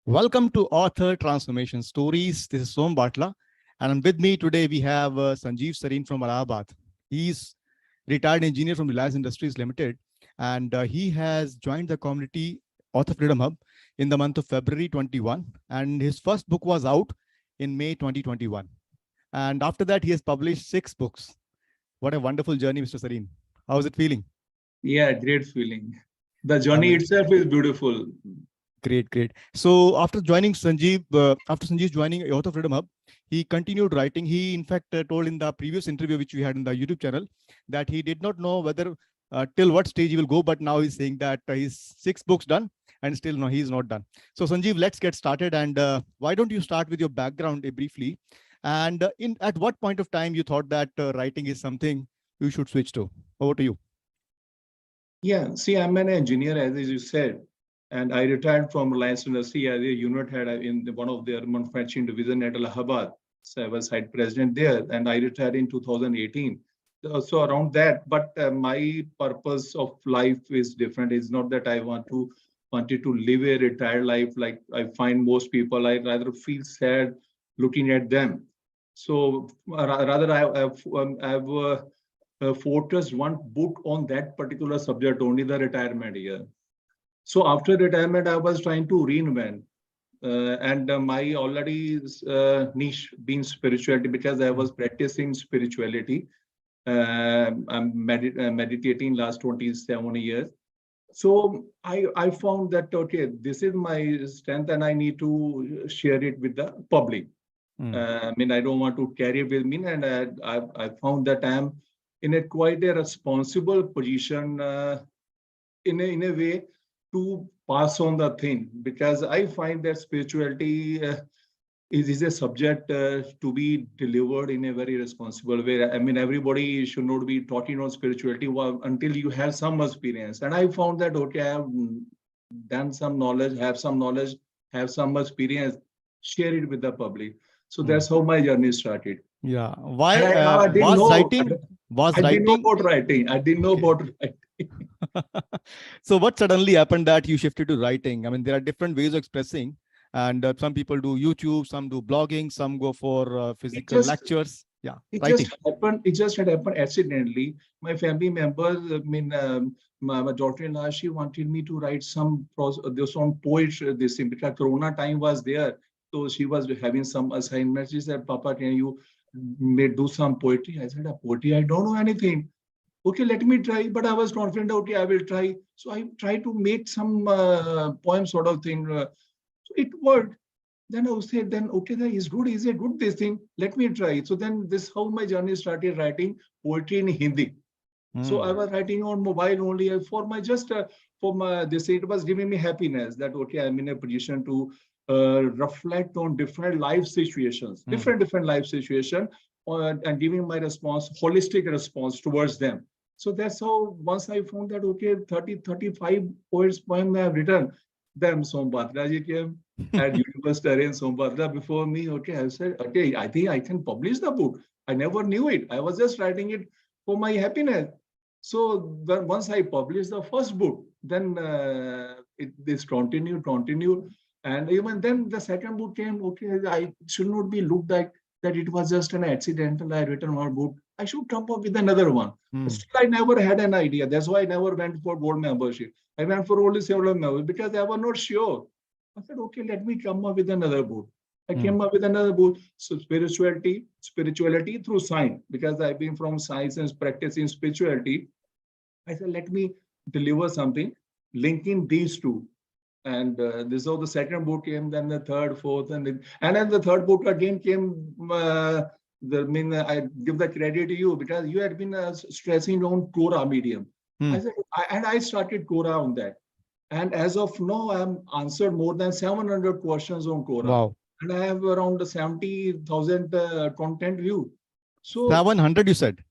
Welcome to Author Transformation Stories. This is Som Batla, and with me today we have Sanjeev Sareen from Allahabad. He's retired engineer from Reliance Industries Limited, and he has joined the community Author Freedom Hub in the month of February 21, and his first book was out in May 2021. And after that, he has published 6 books. What a wonderful journey, Mr. Sareen. How is it feeling? Yeah, great feeling. The journey itself is beautiful. Great. So after Sanjeev joining Author Freedom Hub, he continued writing. He, in fact, told in the previous interview, which we had in the YouTube channel, that he did not know whether till what stage he will go, but now he's saying that he's 6 books done and still no, he's not done. So Sanjeev, let's get started. And why don't you start with your background briefly? And at what point of time you thought that writing is something you should switch to? Over to you. Yeah, see, I'm an engineer, as you said, and I retired from Reliance Industry as a unit head in one of their manufacturing division at Allahabad. So I was site president there, and I retired in 2018. So around that, but my purpose of life is different. It's not that I wanted to live a retired life like I find most people. I rather feel sad looking at them. So rather, I've focused one book on that particular subject, only the retirement year. So after retirement, I was trying to reinvent. And my already niche being spirituality, because I was practicing spirituality. I'm meditating last 27 years. So I found that, okay, this is my strength and I need to share it with the public. I mean, I don't want to carry it with me. And I found that I'm in a quite a responsible position in a way to pass on the thing, because I find that spirituality is a subject to be delivered in a very responsible way. I mean, everybody should not be talking on spirituality until you have some experience. And I found that, okay, I have done some knowledge, have some experience, share it with the public. So that's how my journey started. Yeah. Why I didn't was know, writing? I didn't know about writing. I didn't know about writing. So what suddenly happened that you shifted to writing? I mean, there are different ways of expressing, and some people do YouTube, some do blogging, some go for physical lectures. Yeah, it writing. just happened. It just had happened accidentally. My family members, I mean, my daughter-in-law, she wanted me to write some poetry. This thing, because Corona time was there, so she was having some assignments. She said, "Papa, can you do some poetry?" I said, "Poetry? I don't know anything." Okay, let me try. But I was confident, okay, I will try. So I tried to make some poem sort of thing. So it worked. Then I said, then, okay, that is good. Is a good this thing. Let me try. So then this how my journey started, writing poetry in Hindi. So I was writing on mobile only for my this. It was giving me happiness that, okay, I'm in a position to reflect on different life situations, different life situations, and giving my response, holistic response towards them. So that's how once I found that, okay, 35 poems I have written. Then Som Batra ji came at University in Som Batra before me. Okay, I said, okay, I think I can publish the book. I never knew it. I was just writing it for my happiness. So once I published the first book, then this continued. And even then the second book came, okay, I should not be looked like that it was just an accidental. I written one book. I should come up with another one. Still, I never had an idea. That's why I never went for board membership. I went for only several members because I was not sure. I said, okay, let me come up with another book. I came up with another book. So spirituality through science, because I've been from science and practicing spirituality. I said, let me deliver something linking these two. And this is how the second book came, then the third, fourth, and then the third book again came. I give the credit to you because you had been stressing on Quora medium. I said, I started Quora on that. And as of now, I have answered more than 700 questions on Quora. Wow. And I have around 70,000 content view. So 700, you said?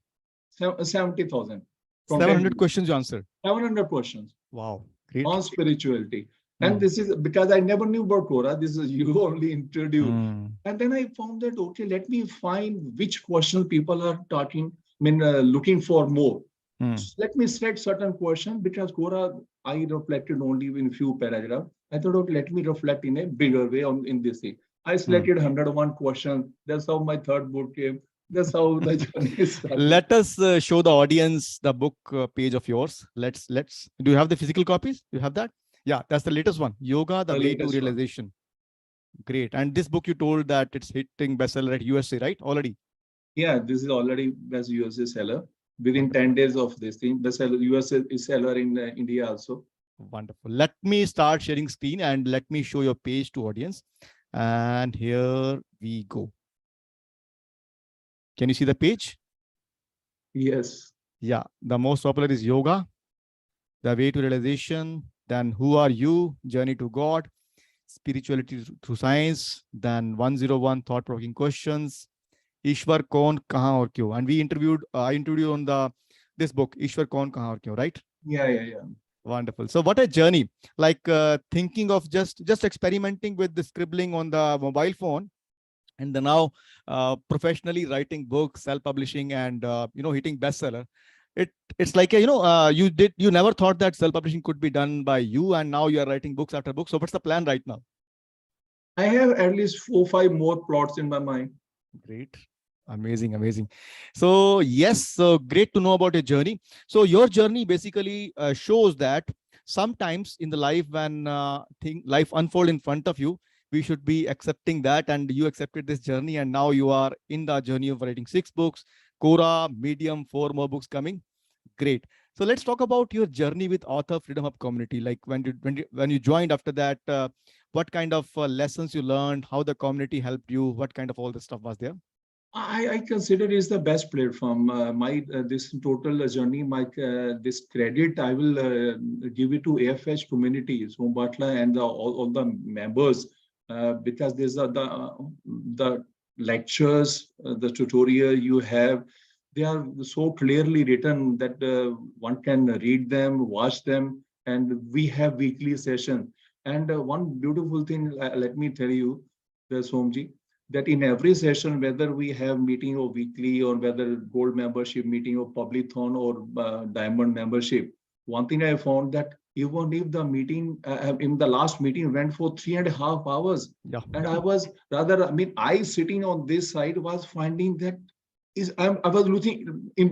70,000. 700 questions you answered? 700 questions. Wow. Great. On spirituality. And this is because I never knew about Quora. This is you only introduced. And then I found that, okay, let me find which questions people are looking for more. So let me select certain questions because Quora, I reflected only in few paragraphs. I thought, okay, let me reflect in a bigger way on in this thing. I selected 101 questions. That's how my third book came. That's how the journey started. Let us show the audience the book page of yours. Do you have the physical copies? You have that? Yeah, that's the latest one. Yoga, the way to latest one. realization. Great. And this book, you told that it's hitting bestseller at USA, right? Already. Yeah, this is already best USA seller. Within Wonderful. 10 days of this thing, the seller, USA is seller in India also. Wonderful. Let me start sharing screen and let me show your page to audience. And here we go. Can you see the page? Yes. Yeah. The most popular is yoga, the way to realization. Then who are you? Journey to God, spirituality through science. Then 101 thought-provoking questions. Ishwar Kaun, Kahan aur Kyun. And we I interviewed you on this book, Ishwar Kaun, Kahan aur Kyun, right? Yeah. Wonderful. So what a journey, like thinking of just experimenting with the scribbling on the mobile phone, and then now professionally writing books, self-publishing, and hitting bestseller. It's like you never thought that self-publishing could be done by you, and now you are writing books after books. So what's the plan right now? I have at least 4-5 more plots in my mind. Great. Amazing. So yes, so great to know about your journey. So your journey basically shows that sometimes in the life when life unfold in front of you, we should be accepting that, and you accepted this journey, and now you are in the journey of writing 6 books, Quora, Medium, 4 more books coming. Great. So let's talk about your journey with Author Freedom Hub community. Like when you joined, after that, what kind of lessons you learned, how the community helped you, what kind of all the stuff was there? I consider is the best platform. This total journey, this credit I will give it to AFH community, so Batla and all the members, because these are the lectures, the tutorial you have, they are so clearly written that one can read them, watch them, and we have weekly session. And one beautiful thing, let me tell you, the Somji, that in every session, whether we have meeting or weekly, or whether gold membership meeting or publicathon or diamond membership, one thing I found that even if the meeting in the last meeting went for 3.5 hours, Yeah. and I was I sitting on this side was finding that I was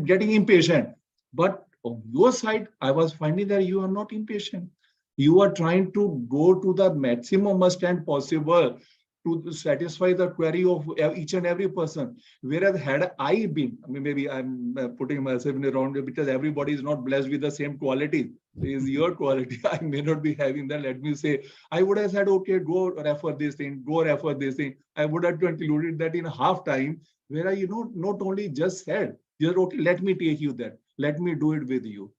getting impatient, but on your side, I was finding that you are not impatient. You are trying to go to the maximum extent possible to satisfy the query of each and every person. Whereas had I been, maybe I'm putting myself in the wrong way, because everybody is not blessed with the same quality. Is your quality. I may not be having that. Let me say, I would have said, okay, go refer this thing, go refer this thing. I would have concluded that in half time, where I, not only just said, just okay, let me take you there. Let me do it with you.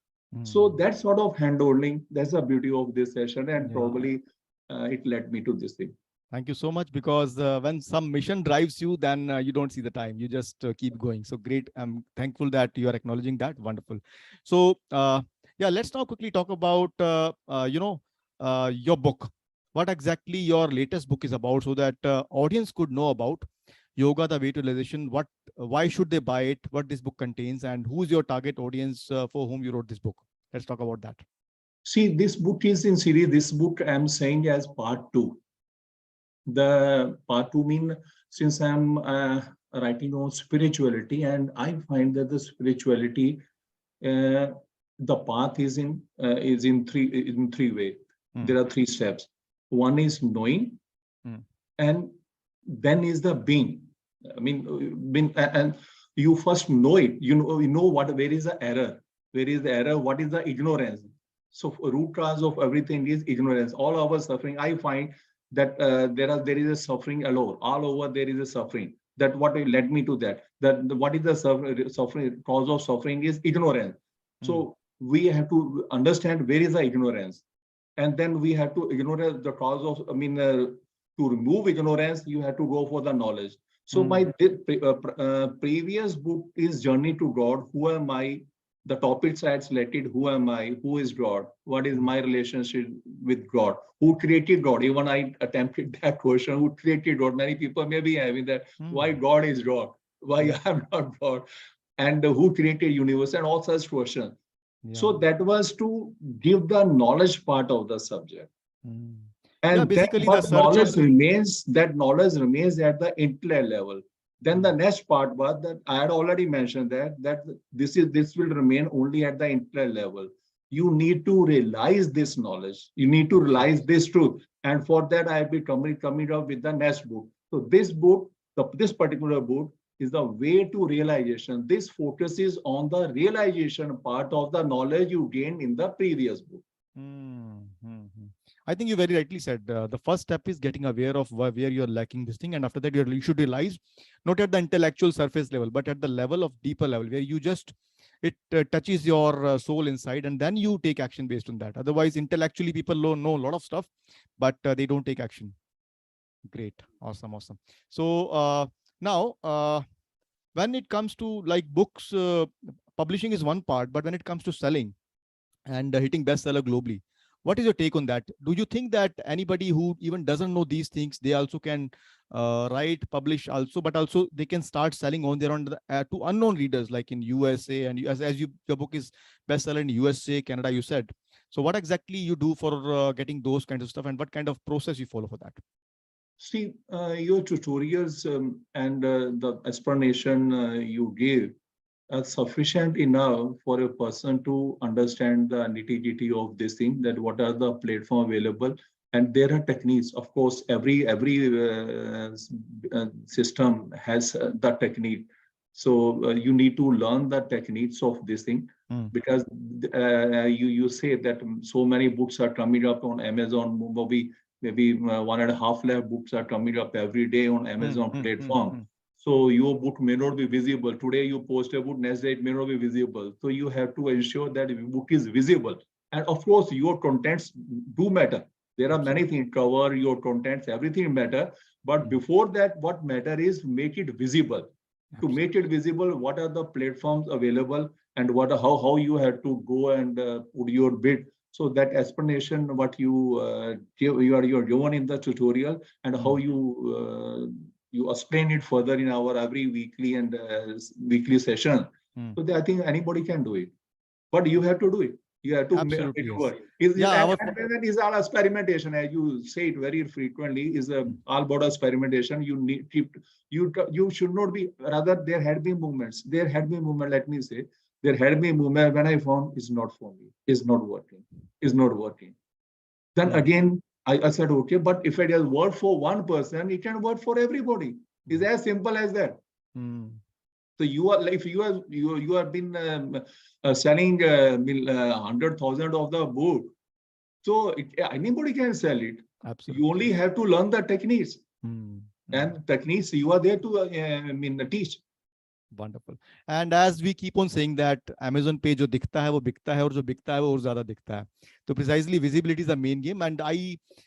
So that sort of handholding, that's the beauty of this session, and probably it led me to this thing. Thank you so much, because when some mission drives you, then you don't see the time. You just keep going. So great. I'm thankful that you are acknowledging that. Wonderful. So yeah, let's now quickly talk about your book. What exactly your latest book is about, so that audience could know about Yoga, the way to realization. Why should they buy it? What this book contains, and who's your target audience for whom you wrote this book? Let's talk about that. See, this book is in series. This book I'm saying as part 2. The part 2 mean, since I'm writing on spirituality, and I find that the spirituality, the path is in three way. There are 3 steps. One is knowing, and then is the being. And you first know it. You know where is the error, what is the ignorance. So root cause of everything is ignorance. All our suffering, I find that there is a suffering all over. There is a suffering. That what led me to that. What is the suffering? Cause of suffering is ignorance. So we have to understand where is the ignorance, and then we have to ignore the cause of. To remove ignorance, you have to go for the knowledge. So my previous book is Journey to God. Who am I? The topics I had selected: who am I? Who is God? What is my relationship with God? Who created God? Even I attempted that question: who created God? Many people may be having that. Why God is God? Why I am not God? And who created universe? And all such questions. So that was to give the knowledge part of the subject. And then basically the what search knowledge remains, that knowledge remains at the intellect level. Then the next part was that I had already mentioned that this will remain only at the intellect level. You need to realize this knowledge. You need to realize this truth. And for that, I will be coming up with the next book. So this book, this particular book, is the way to realization. This focuses on the realization part of the knowledge you gained in the previous book. I think you very rightly said the first step is getting aware of where you're lacking this thing, and after that you should realize, not at the intellectual surface level, but at the level of deeper level where you just it touches your soul inside, and then you take action based on that. Otherwise, intellectually people know a lot of stuff, but they don't take action. Great, awesome. So now when it comes to like books, publishing is one part, but when it comes to selling and hitting bestseller globally, what is your take on that? Do you think that anybody who even doesn't know these things, they also can write, publish also, but also they can start selling on their own to unknown readers, like in USA, and as your book is bestseller in USA, Canada, you said. So what exactly you do for getting those kinds of stuff, and what kind of process you follow for that? See, your tutorials and the explanation you gave are sufficient enough for a person to understand the nitty-gritty of this thing, that what are the platform available. And there are techniques. Of course, every system has the technique. So you need to learn the techniques of this thing, because you say that so many books are coming up on Amazon. Maybe 1.5 lakh books are coming up every day on Amazon platform. So your book may not be visible. Today you post a book, next day it may not be visible. So you have to ensure that the book is visible. And of course, your contents do matter. There are many things, cover, your contents, everything matter. But before that, what matter is make it visible. To make it visible, what are the platforms available, and how you have to go and put your bid. So that explanation, what you are given in the tutorial, and how you explain it further in our every weekly and weekly session. So I think anybody can do it, but you have to do it. You have to make it work. And is all experimentation, as you say it very frequently, is all about experimentation. You need you should not be, rather there had been movements. Let me say, there had been movement when I found it's not for me, it's not working. Then again, I said, okay, but if it has worked for one person, it can work for everybody. It's as simple as that. So you are, if you have been selling 100,000 of the book, so anybody can sell it. Absolutely. You only have to learn the techniques, and techniques you are there to teach. Wonderful. And as we keep on saying that Amazon पे जो दिखता है वो बिकता है, और जो बिकता है वो और ज़्यादा दिखता है. So precisely visibility is the main game, and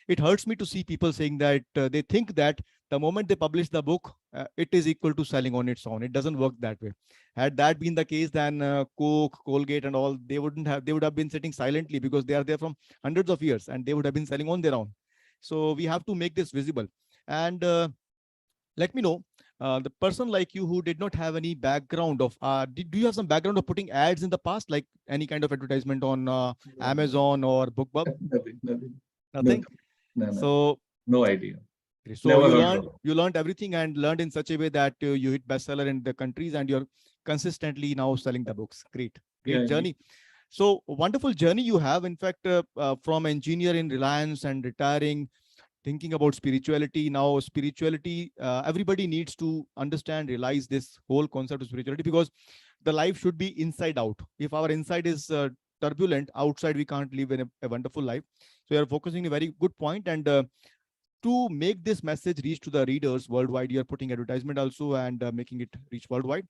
it hurts me to see people saying that they think that the moment they publish the book, it is equal to selling on its own. It doesn't work that way. Had that been the case, then Coke, Colgate, and all, they would have been sitting silently, because they are there from hundreds of years, and they would have been selling on their own. So we have to make this visible. And let me know, the person like you who did not have any background of, do you have some background of putting ads in the past, like any kind of advertisement on Amazon or BookBub? Nothing? No. So no idea. So you learned everything, and learned in such a way that you hit bestseller in the countries, and you're consistently now selling the books. Great journey. So wonderful journey you have. In fact, from engineer in Reliance and retiring, thinking about spirituality. Now spirituality, everybody needs to understand, realize this whole concept of spirituality, because the life should be inside out. If our inside is turbulent, outside we can't live in a wonderful life. So you are focusing a very good point, and to make this message reach to the readers worldwide, you are putting advertisement also, and making it reach worldwide.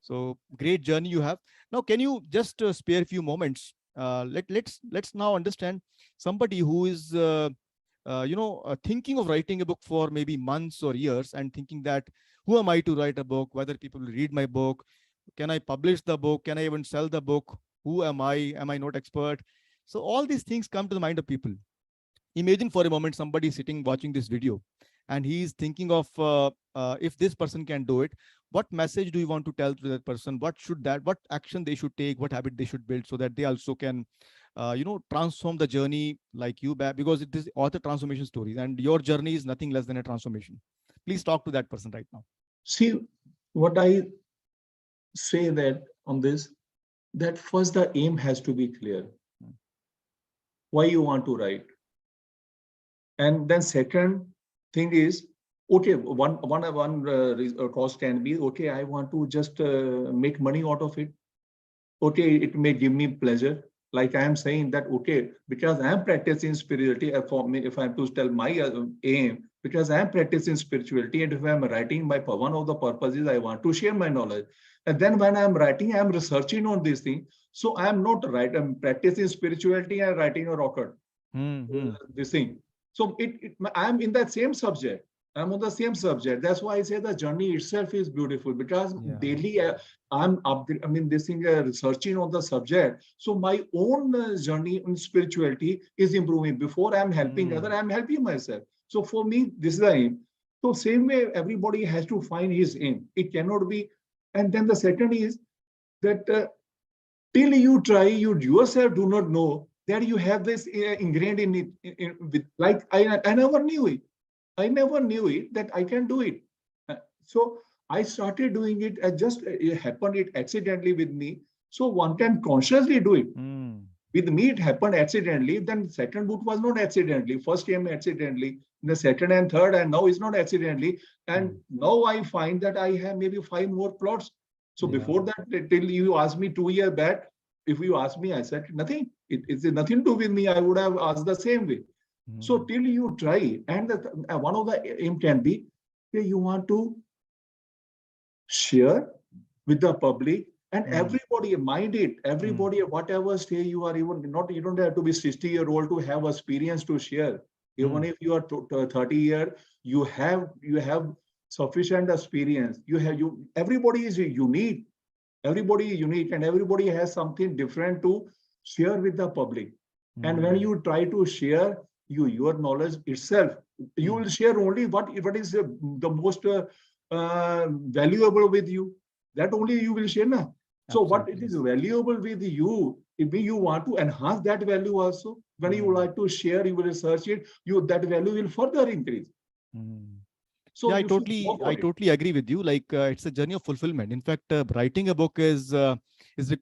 So great journey you have. Now, can you just spare a few moments? Let's now understand somebody who is thinking of writing a book for maybe months or years, and thinking that, who am I to write a book? Whether people will read my book? Can I publish the book? Can I even sell the book? Who am I? Am I not expert? So all these things come to the mind of people. Imagine for a moment somebody sitting watching this video, and he is thinking of if this person can do it, what message do you want to tell to that person? What action they should take? What habit they should build, so that they also can transform the journey like you back, because it is author transformation stories, and your journey is nothing less than a transformation. Please talk to that person right now. See, what I say that on this, that first the aim has to be clear. Why you want to write? And then second thing is, okay, one cause can be, okay, I want to just make money out of it. Okay, it may give me pleasure. Like I am saying that, okay, because I am practicing spirituality, for me, if I have to tell my aim, because I am practicing spirituality, and if I am writing, one of the purposes I want to share my knowledge. And then when I am writing, I am researching on this thing. So I am not right. I'm practicing spirituality and writing a rocket. This thing. So I am in that same subject. I'm on the same subject. That's why I say the journey itself is beautiful, because daily I'm up. I mean, this thing researching on the subject. So my own journey in spirituality is improving. Before I'm helping other, I'm helping myself. So for me, this is the aim. So same way, everybody has to find his aim. It cannot be. And then the second is that till you try, you yourself do not know that you have this ingrained in it. Like I never knew it. I never knew it that I can do it. So I started doing it. It happened it accidentally with me. So one can consciously do it. With me, it happened accidentally. Then second book was not accidentally. First came accidentally. The second and third, and now it's not accidentally. And now I find that I have maybe 5 more plots. So before that, till you asked me 2 years back, if you asked me, I said nothing. It's nothing to do with me. I would have asked the same way. So till you try, and one of the aim can be, you want to share with the public, and everybody mind it. Everybody, whatever stage you are, even not, you don't have to be 60-year-old to have experience to share. Even if you are 30 year, you have sufficient experience. Everybody is unique. Everybody is unique, and everybody has something different to share with the public. And when you try to share your knowledge itself, you will share only what is the most valuable with you. That only you will share now. So what it is valuable with you, if you want to enhance that value also, when you like to share, you will research it, that value will further increase. So yeah, I totally agree with you. Like it's a journey of fulfillment. In fact, writing a book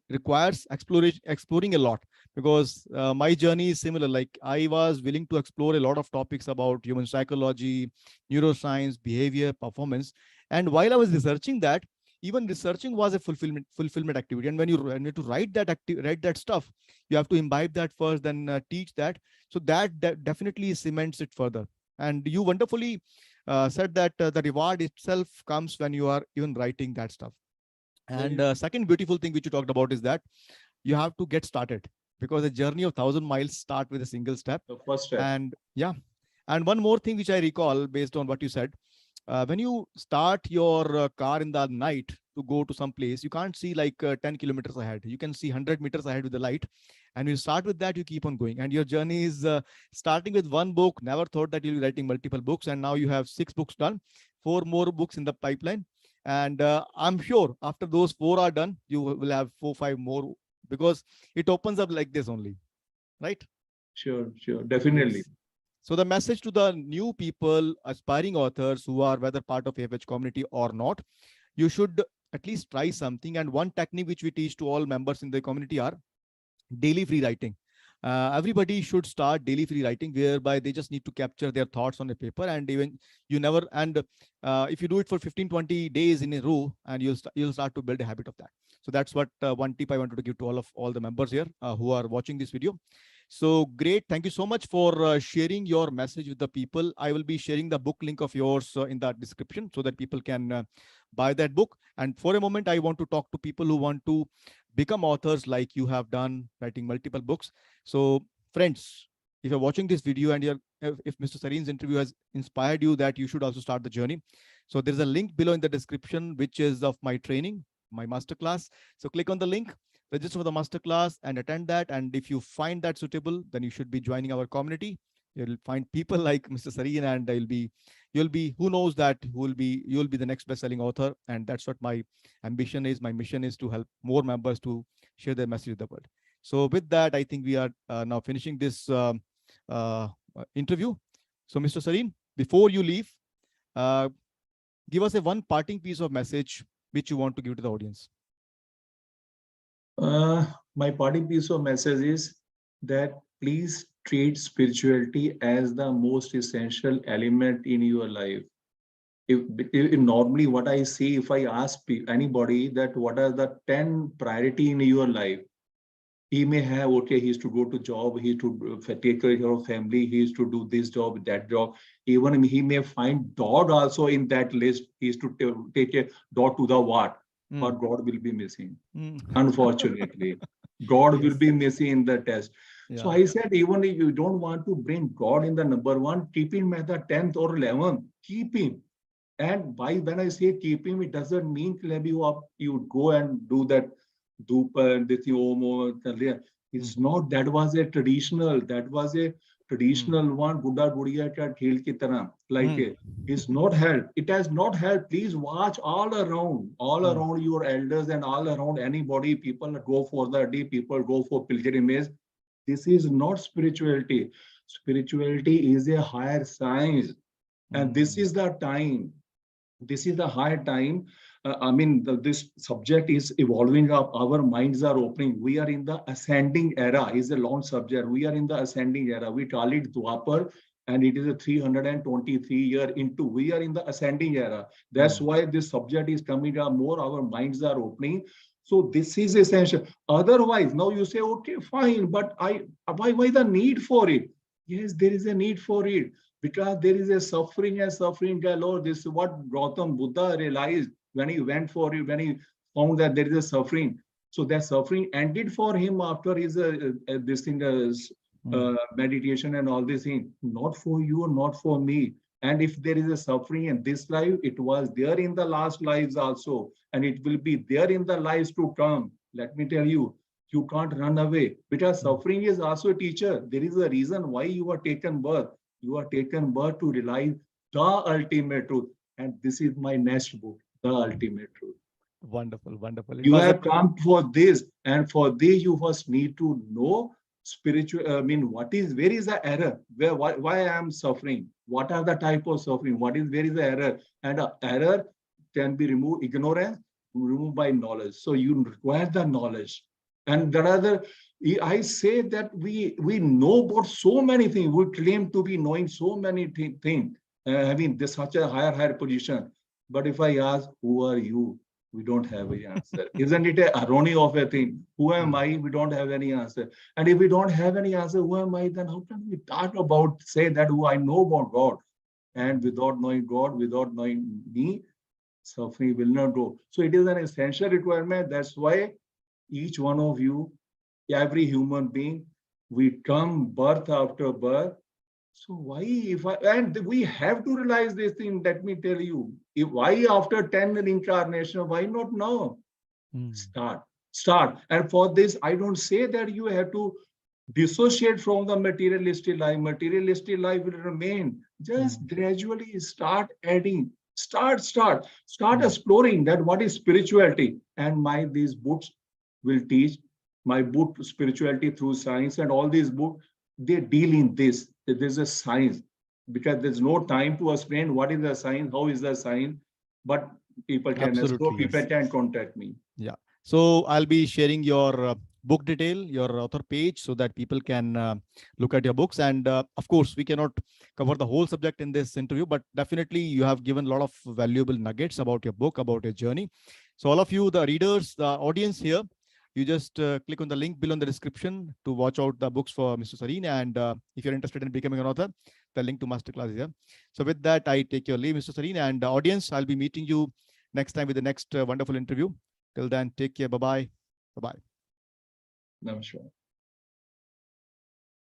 requires exploring a lot, because my journey is similar. Like I was willing to explore a lot of topics about human psychology, neuroscience, behavior, performance. And while I was researching that, even researching was a fulfillment activity. And when you need to write that stuff, you have to imbibe that first, then teach that. So that definitely cements it further. And you wonderfully said that the reward itself comes when you are even writing that stuff. And second beautiful thing which you talked about is that you have to get started, because a journey of 1,000 miles start with a single step. The first step. And and one more thing which I recall based on what you said, when you start your car in the night to go to some place, you can't see like 10 kilometers ahead. You can see 100 meters ahead with the light. And you start with that, you keep on going. And your journey is starting with one book. Never thought that you'll be writing multiple books. And now you have 6 books done, 4 more books in the pipeline. And I'm sure after those 4 are done, you will have 4, 5 more, because it opens up like this only, right? Sure, definitely. Yes. So the message to the new people, aspiring authors who are whether part of AFH community or not, you should at least try something. And one technique which we teach to all members in the community are daily free writing. Everybody should start daily free writing, whereby they just need to capture their thoughts on a paper. And even if you do it for 15-20 days in a row, and you'll start to build a habit of that. So that's what one tip I wanted to give to all the members here who are watching this video. So great. Thank you so much for sharing your message with the people. I will be sharing the book link of yours in the description, so that people can buy that book. And for a moment, I want to talk to people who want to become authors like you have done, writing multiple books. So friends, if you're watching this video and if Mr. Sareen's interview has inspired you, that you should also start the journey. So there's a link below in the description, which is of my training, my masterclass. So click on the link, register for the masterclass and attend that. And if you find that suitable, then you should be joining our community. You'll find people like Mr. Sareen, and you'll be, who knows that you'll be the next best-selling author. And that's what my ambition is. My mission is to help more members to share their message with the world. So with that, I think we are now finishing this interview. So Mr. Sareen, before you leave, give us a one parting piece of message which you want to give to the audience. My parting piece of message is that please treat spirituality as the most essential element in your life. If normally what I see, if I ask anybody that what are the 10 priority in your life, he may have, okay, he is to go to job, he is to take care of family, he is to do this job, that job. Even he may find God also in that list. He is to take a God to the what, but God will be missing. Unfortunately, God will be missing in the test. So I said, even if you don't want to bring God in the number one, keep him at the 10th or 11th. Keep him. And when I say keep him, it doesn't mean you go and do that dupa and this omo. It's not. That was a traditional one. Buddha Buddhiya ka khel ki tarah. Like it's not held. It has not held. Please watch all around your elders and all around anybody. People go for the day. People go for pilgrimage. This is not spirituality. Spirituality is a higher science, and this is the time. This is the high time. This subject is evolving up. Our minds are opening. We are in the ascending era. Is a long subject. We are in the ascending era. We call it Dwapar, and it is a 323 year into. We are in the ascending era. That's why this subject is coming up more. Our minds are opening. So this is essential. Otherwise, now you say, okay, fine, but why the need for it? Yes, there is a need for it. Because there is a suffering and suffering galore. This is what Gautam Buddha realized when he went for it, when he found that there is a suffering. So that suffering ended for him after his meditation and all this thing. Not for you, not for me. And if there is a suffering in this life, it was there in the last lives also. And it will be there in the lives to come. Let me tell you, you can't run away. Because suffering is also a teacher. There is a reason why you are taken birth. You are taken birth to realize the ultimate truth. And this is my next book, The Ultimate Truth. Wonderful, wonderful. You have come for this, and for this you first need to know spiritual. Where is the error? Why I am suffering? What are the type of suffering? Where is the error? And error can be removed, ignorance removed by knowledge. So you require the knowledge. And there are I say that we know about so many things. We claim to be knowing so many things, having such a higher position. But if I ask, who are you? We don't have an answer. Isn't it a irony of a thing? Who am I? We don't have any answer. And if we don't have any answer, who am I? Then how can we talk about, say that who I know about God? And without knowing God, without knowing me, suffering will not go. So it is an essential requirement. That's why each one of you, every human being, we come birth after birth. So why and we have to realize this thing. Let me tell you, why after 10 reincarnation, why not now? Start. And for this, I don't say that you have to dissociate from the materialistic life. Materialistic life will remain. Just gradually start adding. Start exploring that what is spirituality. And these books will teach. My book, Spirituality Through Science, and all these books, they deal in this. There's a science, because there's no time to explain what is the science, how is the science, but people can explore, people can contact me. Yeah. So I'll be sharing your book detail, your author page, so that people can look at your books. And of course, we cannot cover the whole subject in this interview, but definitely you have given a lot of valuable nuggets about your book, about your journey. So all of you, the readers, the audience here, you just click on the link below in the description to watch out the books for Mr. Sareen. And if you're interested in becoming an author, the link to masterclass is here. So with that, I take your leave, Mr. Sareen. And audience, I'll be meeting you next time with the next wonderful interview. Till then, take care. Bye-bye. Bye-bye. Namaskar.